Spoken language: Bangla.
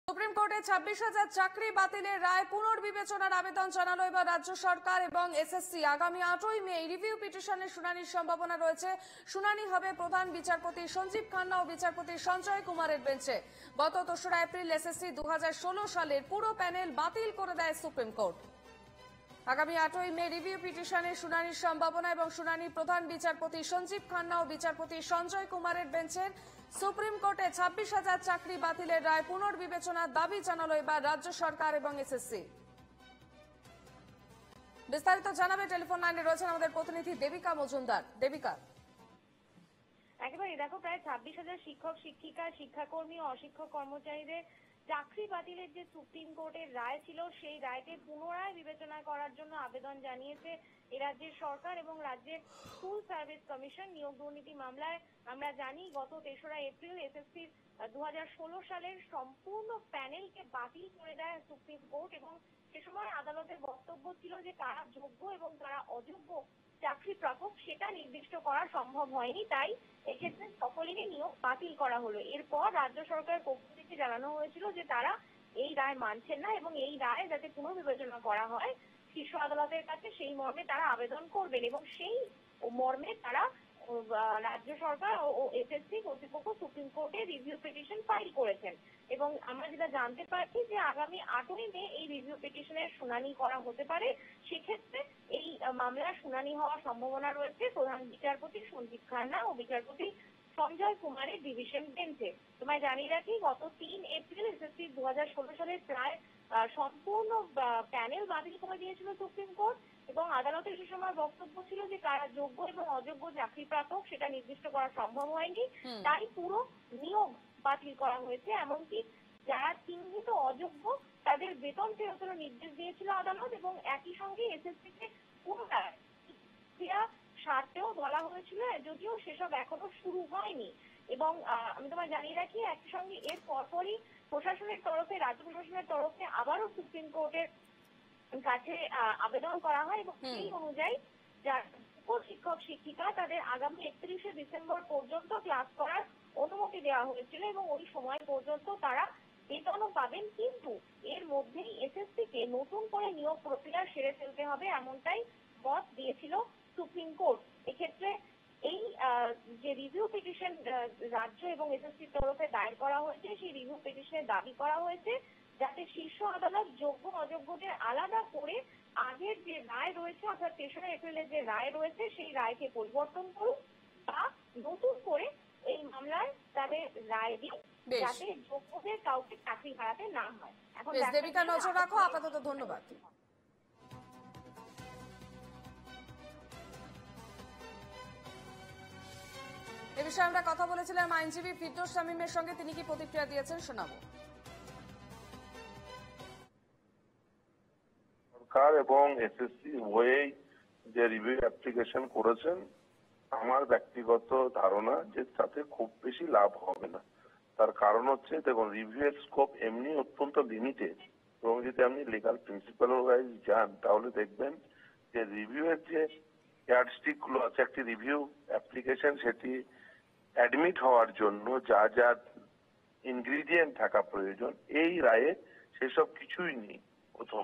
সুপ্রিম কোর্টে 26,000 চাকরি বাতিলের রায় পুনর্বিবেচনার আবেদন জানালো এবার রাজ্য সরকার এবং এসএসসি। আগামী 8ই মে রিভিউ পিটিশনের শুনানির সম্ভাবনা রয়েছে। শুনানি হবে প্রধান বিচারপতি সঞ্জীব খান্না ও বিচারপতি সঞ্জয় কুমারের বেঞ্চে। গত 2রা এপ্রিল এসএসসি 2016 সালের পুরো প্যানেল বাতিল করে দেয় সুপ্রিম কোর্ট। আগামী 8ই মে রিভিউ পিটিশনের শুনানির সম্ভাবনা এবং শুনানি প্রধান বিচারপতি সঞ্জীব খান্না ও বিচারপতি সঞ্জয় কুমারের বেঞ্চের। সুপ্রিম কোর্টে 26,000 চাকরি বাতিলের রায় পুনর্বিবেচনার দাবি জানালো এবার রাজ্য সরকার এবং এসএসসি। বিস্তারিত জানাবে টেলিফোন লাইনে রয়েছেন আমাদের প্রতিনিধি দেবিকা মজুমদার। দেবিকা, একেবারে দেখো, প্রায় 26,000 শিক্ষক শিক্ষিকা, শিক্ষাকর্মী ও অশিক্ষক কর্মচারীদের চাকরি বাতিলের যে সুপ্রিম কোর্টের রায় ছিল সেই রায়কে পুনরায় বিবেচনা করার জন্য আবেদন জানিয়েছে এ রাজ্যের সরকার এবং রাজ্যের স্কুল সার্ভিস কমিশন। নিয়োগ দুর্নীতি মামলায় আমরা জানি গত 3রা এপ্রিল এসএসসির 2016 সালের সম্পূর্ণ প্যানেলকে বাতিল করে দেয় সুপ্রিম কোর্ট এবং সে সময় আদালতের বক্তব্য ছিল যে কারা যোগ্য এবং কারা অযোগ্য চাকরি প্রাপক সেটা নির্দিষ্ট করা সম্ভব হয়নি, তাই এক্ষেত্রে সকলেরই নিয়োগ বাতিল করা হলো। এরপর রাজ্য সরকারের পক্ষ থেকে জানানো হয়েছিল যে তারা এই রায় মানছেন না এবং এই রায় যাতে পুনর্বিবেচনা করা হয় শীর্ষ আদালতের কাছে, সেই মর্মে তারা আবেদন করবেন এবং সেই মর্মে তারা রাজ্য সরকার ও এসএসসি কর্তৃপক্ষ সুপ্রিম কোর্টে রিভিউ পিটিশন ফাইল করেছেন এবং আমরা যেটা জানতে পারছি যে আগামী 8ই মে এই রিভিউ পিটিশনের শুনানি করা হতে পারে। সেক্ষেত্রে এই মামলার শুনানি হওয়ার সম্ভাবনা রয়েছে প্রধান বিচারপতি সঞ্জীব খান্না ও বিচারপতি সঞ্জয় কুমারের ডিভিশন বেঞ্চে। তোমায় জানিয়ে রাখি, গত 3 এপ্রিল এসএসসি 2016 সালের প্রায় সম্পূর্ণ প্যানেল বাতিল করে দিয়েছিল সুপ্রিম কোর্ট এবং আদালতের সে সময় বক্তব্য ছিল যে কারা যোগ্য এবং অযোগ্য চাকরি প্রাপক সেটা নির্দিষ্ট করা সম্ভব হয়নি, তাই পুরো নিয়োগ বাতিল করা হয়েছে। এমনকি যারা চিহ্নিত অযোগ্য তাদের বেতন ফেরতের নির্দেশ দিয়েছিল আদালত এবং একই সঙ্গে এসএসসিকে পুনরায় ক্রিয়া স্বার্থেও বলা হয়েছিল, যদিও সেসব এখনো শুরু হয়নি। এবং আমি তোমায় জানিয়ে রাখি একই সঙ্গে এর পরপরই প্রশাসনের তরফে, রাজ্য প্রশাসনের তরফে আবারও সুপ্রিম কোর্টের কাছে আবেদন করা হয় এবং সেই অনুযায়ী যারা শিক্ষক শিক্ষিকা তাদের আগামী 31শে ডিসেম্বর পর্যন্ত ক্লাস করার অনুমতি দেওয়া হয়েছিল এবং ওই সময় পর্যন্ত তারা বেতনও পাবেন, কিন্তু এর মধ্যেই এসএসসি কে নতুন করে নিয়োগ প্রক্রিয়া সেরে ফেলতে হবে এমনটাই মত দিয়েছিল সুপ্রিম কোর্ট। এক্ষেত্রে এই যে রিভিউ পিটিশন রাজ্য এবং এসএসসির তরফে দায়ের করা হয়েছে সেই রিভিউ পিটিশনে দাবি করা হয়েছে যাতে শীর্ষ আদালত যোগ্য অযোগ্যদের আলাদা করে আগের যে রায় রয়েছে অর্থাৎ 3রা এপ্রিলের যে রায় রয়েছে সেই রায়কে পরিবর্তন করুক বা নতুন করে এই মামলায় তাদের রায় দিন যাতে যোগ্যদের কাউকে চাকরি হারাতে না হয়। এখন দেবিকা নজর রাখো, আপাতত ধন্যবাদ। এ বিষয়ে আমরা কথা বলেছিলাম আইনজীবী ফিরদৌস শামীমের সঙ্গে, তিনি কি প্রতিক্রিয়া দিয়েছেন শোনাবো। সরকার এবং এসএসসি উভয়েই যে রিভিউ অ্যাপ্লিকেশন করেছেন, আমার ব্যক্তিগত ধারণা যে তাতে খুব বেশি লাভ হবে না। তার কারণ হচ্ছে, দেখুন, রিভিউ এর স্কোপ এমনি অত্যন্ত লিমিটেড এবং যদি আপনি লিগাল প্রিন্সিপাল ওয়াইজ যান তাহলে দেখবেন যে রিভিউ এর যে ইয়ার্ডস্টিক গুলো আছে একটি রিভিউ অ্যাপ্লিকেশন সেটি অ্যাডমিট হওয়ার জন্য যা যা ইনগ্রিডিয়েন্ট থাকা প্রয়োজন এই রায়ে সেসব কিছুই নেই। প্রথম